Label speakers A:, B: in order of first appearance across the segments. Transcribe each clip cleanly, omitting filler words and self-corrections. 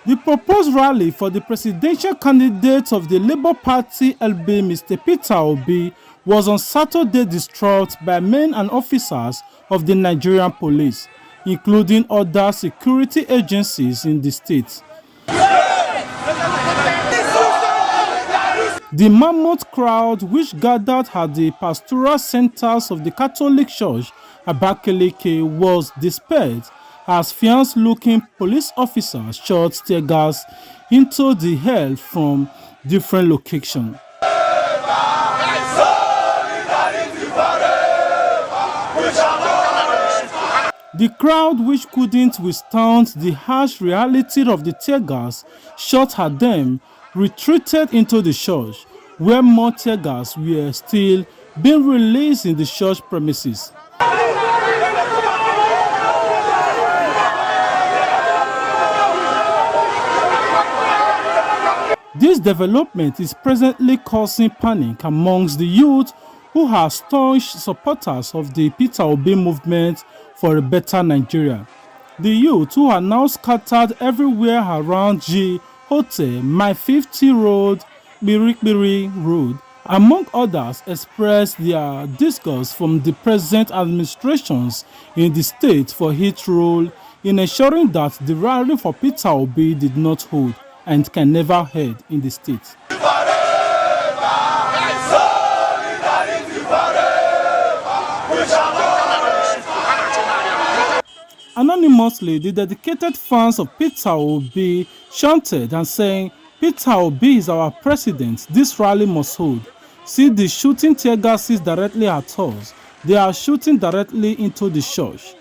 A: The proposed rally for the presidential candidate of the Labour Party LB, Mr. Peter Obi, was on Saturday disrupted by men and officers of the Nigerian police, including other security agencies in the state. The mammoth crowd, which gathered at the pastoral centers of the Catholic Church, Abakaliki, was dispersed as fierce-looking police officers shot tear gas into the air from different locations. The crowd, which couldn't withstand the harsh reality of the tear gas shot at them, retreated into the church, where more tear gas were still being released in the church premises. This development is presently causing panic amongst the youth, who are staunch supporters of the Peter Obi movement for a better Nigeria. The youth, who are now scattered everywhere around G Hotel, My 50 Road, Birikbiri Road, among others, expressed their disgust from the present administrations in the state for its role in ensuring that the rally for Peter Obi did not hold and can never hold in the state. Anonymously, the dedicated fans of Peter Obi chanted and saying, "Peter Obi is our president, this rally must hold. See the shooting tear gases directly at us. They are shooting directly into the church.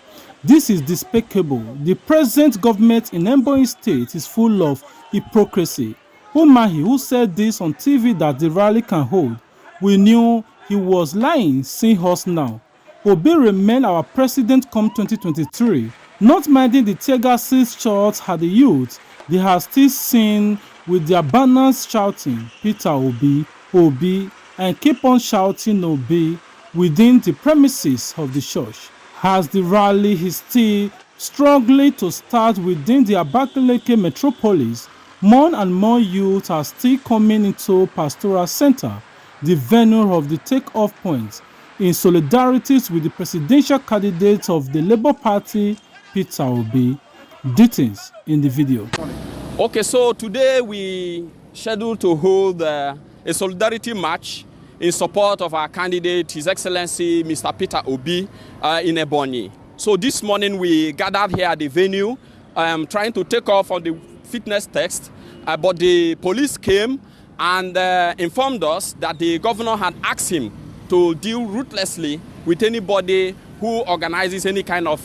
A: This is despicable. The present government in Ebonyi State is full of hypocrisy." Umahi, who said this on TV that the rally can hold, we knew he was lying, seeing us now. Obi remain our president come 2023. Not minding the tear gases shot at the youth, they are still seen with their banners shouting Peter Obi, Obi, and keep on shouting Obi within the premises of the church. As the rally is still struggling to start within the Abakaliki metropolis, more and more youth are still coming into Pastoral Center, the venue of the take-off point, in solidarity with the presidential candidate of the Labour Party, Peter Obi. Details in the video.
B: Okay, so today we scheduled to hold a solidarity march in support of our candidate, His Excellency Mr. Peter Obi, in Ebonyi. So this morning we gathered here at the venue, trying to take off on the fitness test, but the police came and informed us that the governor had asked him to deal ruthlessly with anybody who organizes any kind of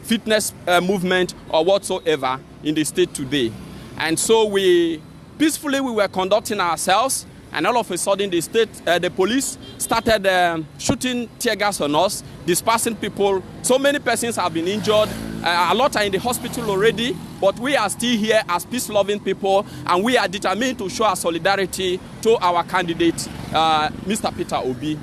B: fitness movement or whatsoever in the state today. And so we were conducting ourselves, and all of a sudden the police started shooting tear gas on us, dispersing people. So many persons have been injured. A lot are in the hospital already, but we are still here as peace-loving people, and we are determined to show our solidarity to our candidate, Mr. Peter Obi.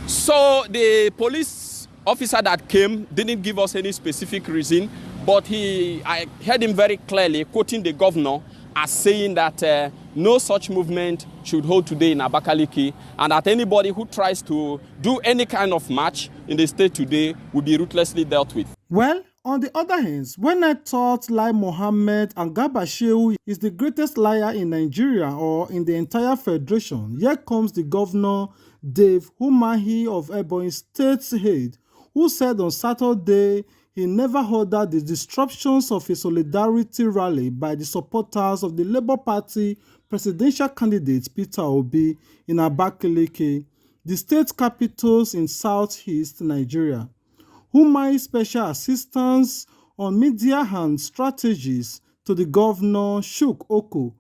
B: So the police officer that came didn't give us any specific reason, but I heard him very clearly quoting the governor as saying that no such movement should hold today in Abakaliki, and that anybody who tries to do any kind of march in the state today will be ruthlessly dealt with.
A: Well, on the other hand, when I thought Lai Mohammed and Garba Shehu is the greatest liar in Nigeria or in the entire federation, here comes the governor, Dave Umahi of Ebonyi State's head, who said on Saturday he never ordered the disruptions of a solidarity rally by the supporters of the Labour Party presidential candidate Peter Obi in Abakaliki, the state capitals in southeast Nigeria. Umahi's special assistance on media and strategies to the governor, Shuk Oko,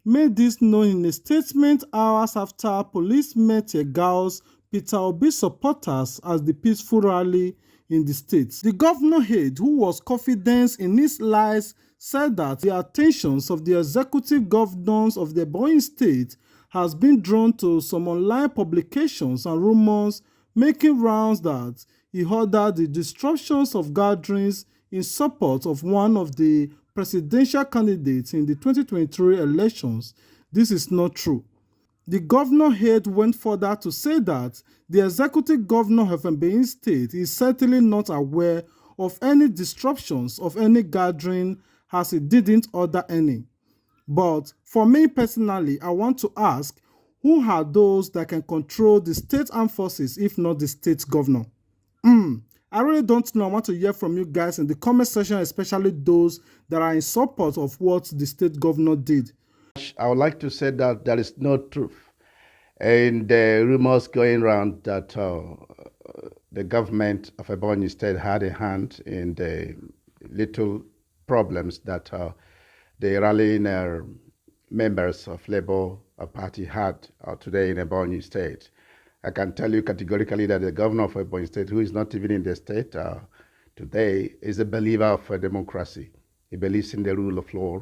A: made this known in a statement hours after police met Gauss Peter Obi supporters as the peaceful rally in the state. The governor aide, who was confident in his lies, said that the attentions of the executive governors of the Ebonyi state has been drawn to some online publications and rumors making rounds that he ordered the disruptions of gatherings in support of one of the presidential candidates in the 2023 elections, this is not true. The governor aide went further to say that the executive governor of Ebonyi State is certainly not aware of any disruptions of any gathering as he didn't order any. But for me personally, I want to ask, who are those that can control the state armed forces if not the state governor? I really don't know. I want to hear from you guys in the comment section, especially those that are in support of what the state governor did.
C: I would like to say that there is no truth in the rumors going around that the government of Ebonyi State had a hand in the little problems that the rallying members of Labour Party had today in Ebonyi State. I can tell you categorically that the governor of Ebonyi State, who is not even in the state today, is a believer of democracy. He believes in the rule of law,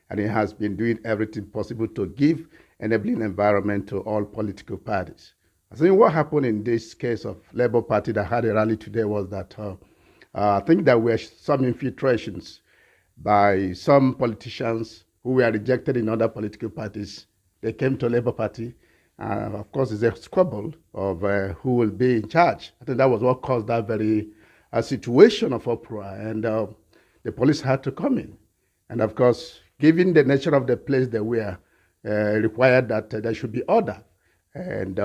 C: and he has been doing everything possible to give enabling environment to all political parties. I think what happened in this case of Labour Party that had a rally today was that I think there were some infiltrations by some politicians who were rejected in other political parties. They came to Labour Party. Of course, it's a squabble of who will be in charge. I think that was what caused that very situation of uproar, and the police had to come in. And of course, given the nature of the place they were, required that there should be order. And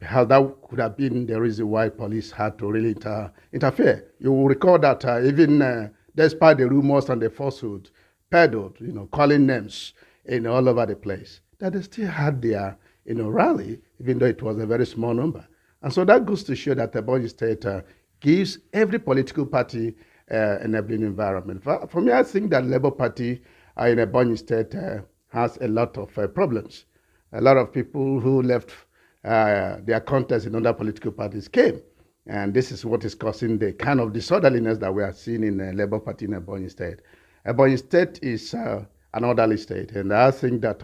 C: how that could have been the reason why police had to really interfere. You will recall that even despite the rumors and the falsehood peddled, calling names all over the place, that they still had their rally, even though it was a very small number. And so that goes to show that the Ebonyi State gives every political party enabling environment. For me, I think that Labour Party in Ebonyi State has a lot of problems. A lot of people who left their contest in other political parties came. And this is what is causing the kind of disorderliness that we are seeing in the Labour Party in Ebonyi State. Ebonyi State is an orderly state, and I think that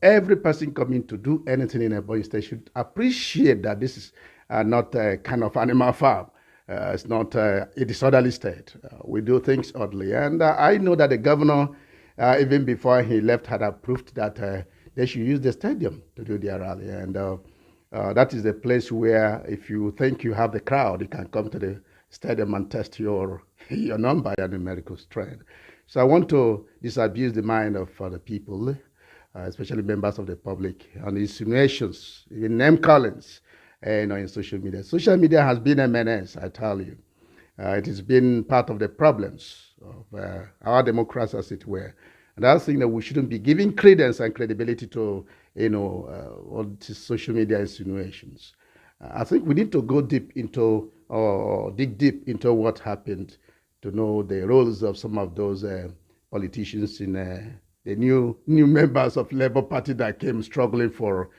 C: every person coming to do anything in Ebonyi State should appreciate that this is not a kind of animal farm. It's not a disorderly state. We do things oddly. And I know that the governor, even before he left, had approved that they should use the stadium to do their rally. And that is the place where if you think you have the crowd, you can come to the stadium and test your number and numerical strength. So I want to disabuse the mind of the people, especially members of the public, on insinuations, even name callings, in social media. Social media has been a menace, I tell you. It has been part of the problems of our democracy, as it were. And I think that we shouldn't be giving credence and credibility to, all these social media insinuations. I think we need to go deep into, or dig deep into what happened to know the roles of some of those politicians in the new members of Labour Party that came struggling for,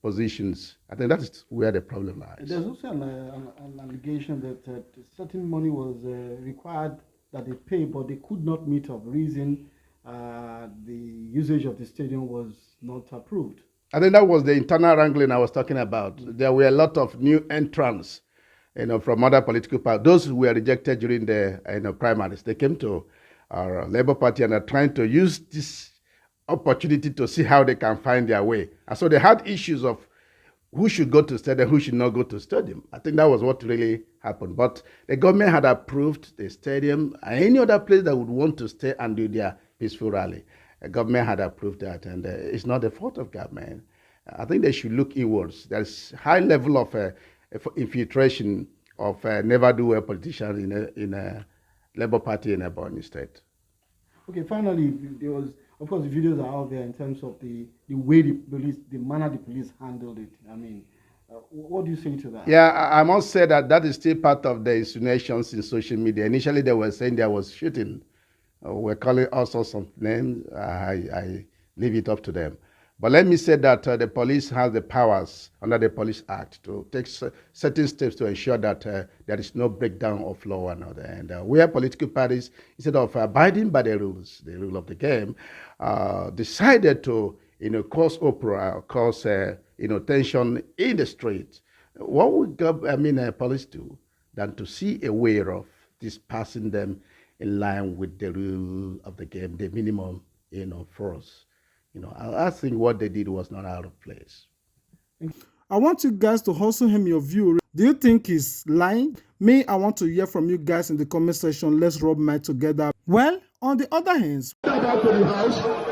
C: positions. I think that is where the problem lies.
D: There's also an allegation that certain money was required that they pay, but they could not meet up. Reason the usage of the stadium was not approved.
C: I think that was the internal wrangling I was talking about. There were a lot of new entrants, from other political parties. Those who were rejected during the primaries, they came to our Labour Party and are trying to use this opportunity to see how they can find their way. And so they had issues of who should go to stadium, who should not go to stadium. I think that was what really happened. But the government had approved the stadium and any other place that would want to stay and do their peaceful rally. The government had approved that, and it's not the fault of government. I think they should look inwards. There's high level of infiltration of never-do-well politicians in a Labour Party in Ebonyi State.
D: Okay, finally, there was, of course, the videos are out there in terms of the way the manner the police handled it. I mean, what do you say to that?
C: Yeah, I must say that is still part of the insinuations in social media. Initially, they were saying there was shooting. We're calling all sorts of names. I leave it up to them. But let me say that the police has the powers under the Police Act to take certain steps to ensure that there is no breakdown of law and order. And where political parties, instead of abiding by the rules, the rule of the game, decided to cause uproar, cause tension in the street, what would police do than to see a way of dispersing them in line with the rule of the game, the minimum, force. I think what they did was not out of place.
A: I want you guys to also hear your view. Do you think he's lying? Me, I want to hear from you guys in the comment section. Let's rub minds together. Well, on the other hand,
E: back to the house.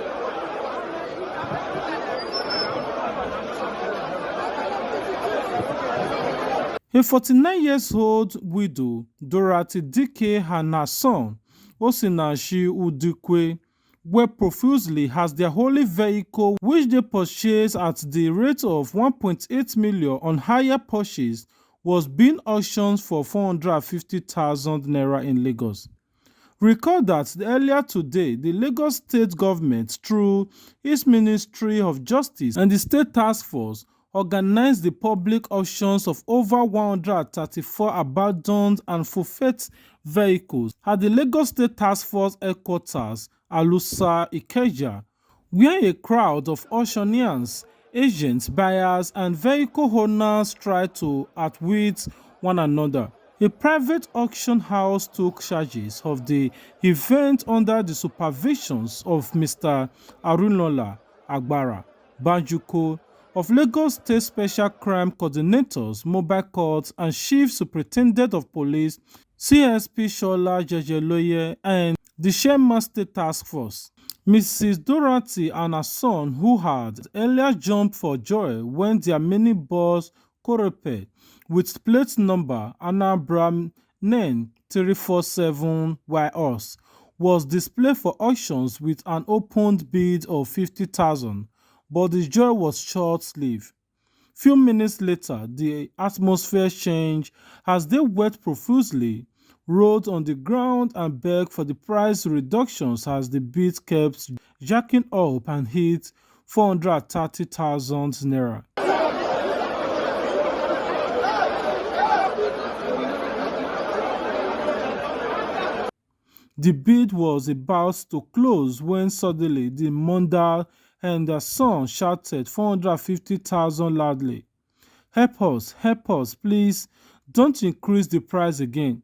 A: a 49-year-old widow, Dorothy Dike, and her son, Osinachi Udikwe, were profusely as their holy vehicle, which they purchased at the rate of 1.8 million on hire purchase, was being auctioned for 450,000 naira in Lagos. Recall that earlier today, the Lagos State government, through its Ministry of Justice and the State Task Force, organized the public auctions of over 134 abandoned and forfeit vehicles at the Lagos State Task Force headquarters, Alusa, Ikeja, where a crowd of auctioneers, agents, buyers, and vehicle owners tried to outwit one another. A private auction house took charges of the event under the supervision of Mr. Arunola Agbara Banjuko of Lagos State Special Crime Coordinators, Mobile Court, and Chief Superintendent of Police, CSP Shola Jejeloye, and the Shema State Task Force. Mrs. Dorothy and her son, who had earlier jumped for joy when their minibus Corope with plate number Anambra NEN 347YOS was displayed for auctions with an opened bid of 50,000, but the joy was short-lived. Few minutes later, the atmosphere changed as they wept profusely, rolled on the ground and begged for the price reductions as the bid kept jacking up and hit 430,000 naira. The bid was about to close when suddenly the mother and their son shouted 450,000 loudly. Help us, please, don't increase the price again.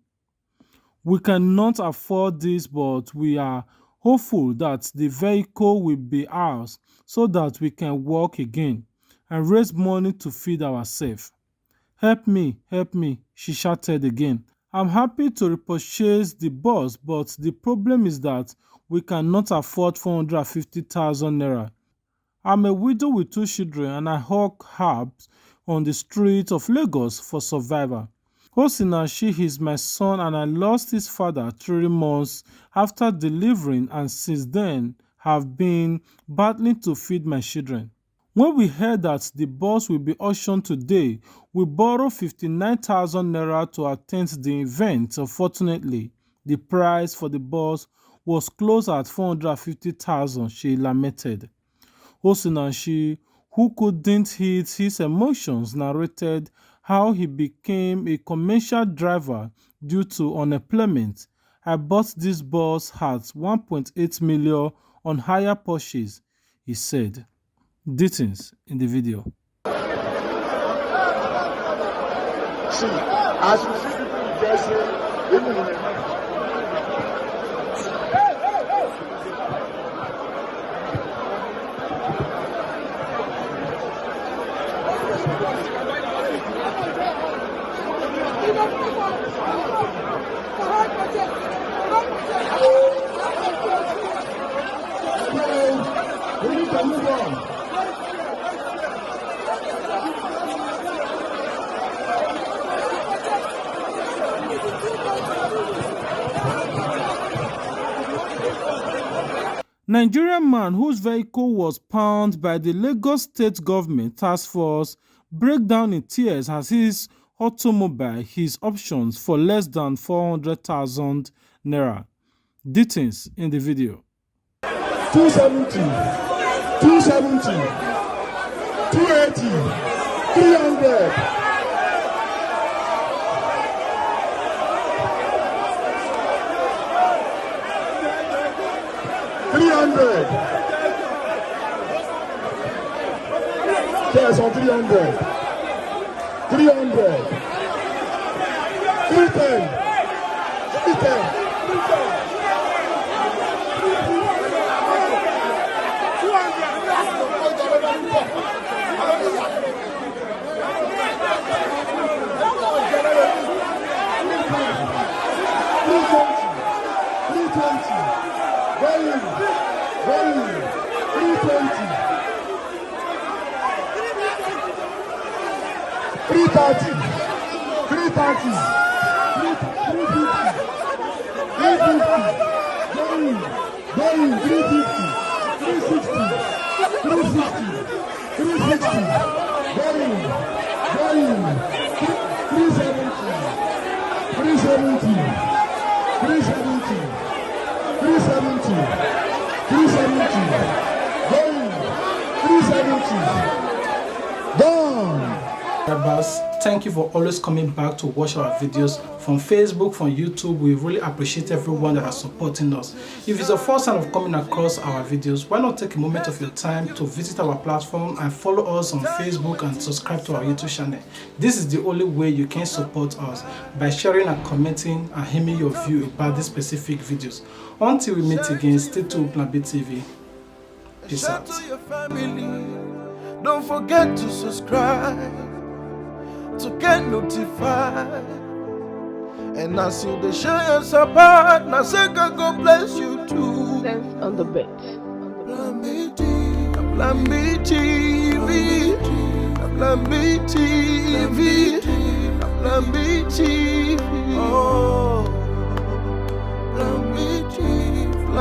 A: We cannot afford this, but we are hopeful that the vehicle will be ours so that we can walk again and raise money to feed ourselves. Help me, she shouted again. I'm happy to repurchase the bus, but the problem is that we cannot afford 450,000 naira. I'm a widow with 2 children and I hawk herbs on the streets of Lagos for survival. Osinachi is my son and I lost his father 3 months after delivering and since then have been battling to feed my children. When we heard that the bus will be auctioned today, we borrowed 59,000 naira to attend the event. Unfortunately, the price for the bus was closed at 450,000, she lamented. Osinachi, who couldn't hide his emotions, narrated how he became a commercial driver due to unemployment. I bought this bus at 1.8 million on hire purchase, he said. Details in the video.
E: See, as you see people dressing, even in the we need to move on.
A: Nigerian man whose vehicle was pawned by the Lagos State Government Task Force break down in tears as his automobile his options for less than 400,000 naira. Details in the video.
E: 270, 270, 280, 300. There's on 300. 300. 310. 310. Going. 320. 330. 330. 350. 350. Going. 350. 360. 360. 360. Going. 370. 370. 370. 370. 370. Going. 370. Done.
A: Subscribers, thank you for always coming back to watch our videos from Facebook, from YouTube. We really appreciate everyone that is supporting us. If it's the first time of coming across our videos, why not take a moment of your time to visit our platform and follow us on Facebook and subscribe to our YouTube channel. This is the only way you can support us, by sharing and commenting and giving your view about these specific videos. Until we meet again, stay tuned with TV. Peace out.
F: Don't forget to subscribe to get notified. And as you share your support, now say God bless you too.
G: Sense on the bed.
F: Plan B TV, Plan B TV, Plan B TV. Oh.